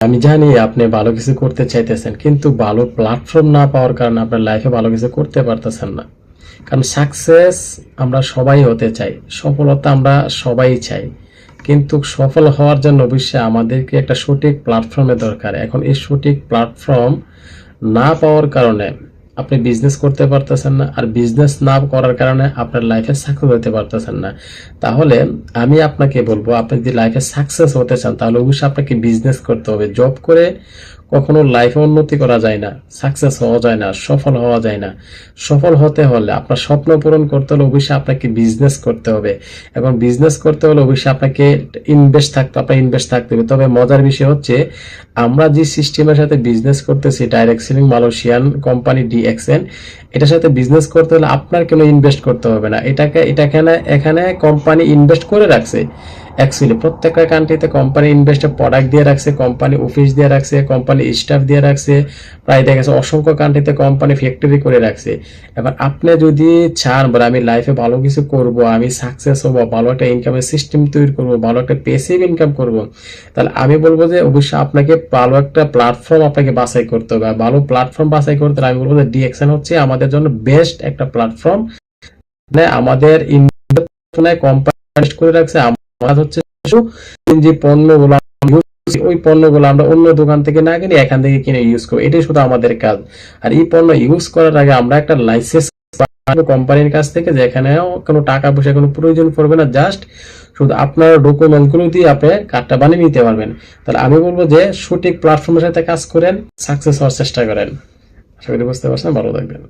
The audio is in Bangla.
আমি জানি আপনি ভালো কিছু করতে চাইতেছেন, কিন্তু ভালো প্ল্যাটফর্ম না পাওয়ার কারণে আপনার লাইফে ভালো কিছু করতে পারতেছেন না। কারণ সাকসেস আমরা সবাই হতে চাই, সফলতা আমরা সবাই চাই, কিন্তু সফল হওয়ার জন্য অবশ্যই আমাদেরকে একটা সঠিক প্ল্যাটফর্মের দরকার। এখন এই সঠিক প্ল্যাটফর্ম না পাওয়ার কারণে আপনি বিজনেস করতে পারতেছেন না, আর বিজনেস না করার কারণে আপনার লাইফে সাকসেস হতে পারতেছেন না। তাহলে আমি আপনাকে বলবো, আপনি যদি লাইফে সাকসেস হতে চান তাহলে অবশ্যই আপনাকে বিজনেস করতে হবে। জব করে কখনো লাইফে উন্নতি করা যায় না, সাকসেস হওয়া যায় না, সফল হওয়া যায় না। সফল হতে হলে, আপনার স্বপ্ন পূরণ করতে হলে অবশ্যই আপনাকে বিজনেস করতে হবে, এবং বিজনেস করতে হলে অবশ্যই আপনাকে ইনভেস্ট থাকতে হবে। তবে মজার বিষয় হচ্ছে, আমরা যে সিস্টেমের সাথে বিজনেস করতেছি, direct selling Malaysian company DXN, এটার সাথে বিজনেস করতে হলে আপনার কোনো ইনভেস্ট করতে হবে না। এখানে কোম্পানি ইনভেস্ট করে রাখছে। অ্যাকচুয়ালি প্রত্যেকটা কান্ট্রিতে কোম্পানি ইনভেস্টের প্রোডাক্ট দিয়ে রাখছে, কোম্পানি অফিস দিয়ে রাখছে, কোম্পানি স্টাফ দিয়ে রাখছে, প্রায় দেখা গেছে অসংখ্য কান্ট্রিতে কোম্পানি ফ্যাক্টরি করে রাখছে। এবার আপনি যদি চান বলে আমি লাইফে ভালো কিছু করব, আমি সাকসেস হব, ভালো একটা ইনকামের সিস্টেম তৈরি করব, ভালো একটা প্যাসিভ ইনকাম করব, তাহলে আমি বলবো যে অবশ্যই আপনাকে ভালো একটা প্ল্যাটফর্ম আপনাকে বাছাই করতে হবে। আর ভালো প্ল্যাটফর্ম বাছাই করতে হলে আমি বলবো যে DXN হচ্ছে আমাদের জন্য বেস্ট একটা প্ল্যাটফর্ম। আমাদের কোম্পানি করে রাখছে, আমার হচ্ছে যে পণ্যগুলো ওই পণ্যগুলো আমরা অন্য দোকান থেকে না কিনে এখান থেকে কিনে ইউজ করবো, এটাই শুধু আমাদের কাজ। আর এই পণ্য ইউজ করার আগে আমরা একটা লাইসেন্স কোম্পানির কাছ থেকে, যেখানেও কোনো টাকা পয়সা কোনো প্রয়োজন পড়বে না, জাস্ট শুধু আপনার ডকুমেন্ট গুলো দিয়ে আপনি কার্ডটা বানিয়ে নিতে পারবেন। তাহলে আমি বলবো যে সঠিক প্ল্যাটফর্মের সাথে কাজ করেন, সাকসেস হওয়ার চেষ্টা করেন। আশা করি বুঝতে পারছেন। ভালো থাকবেন।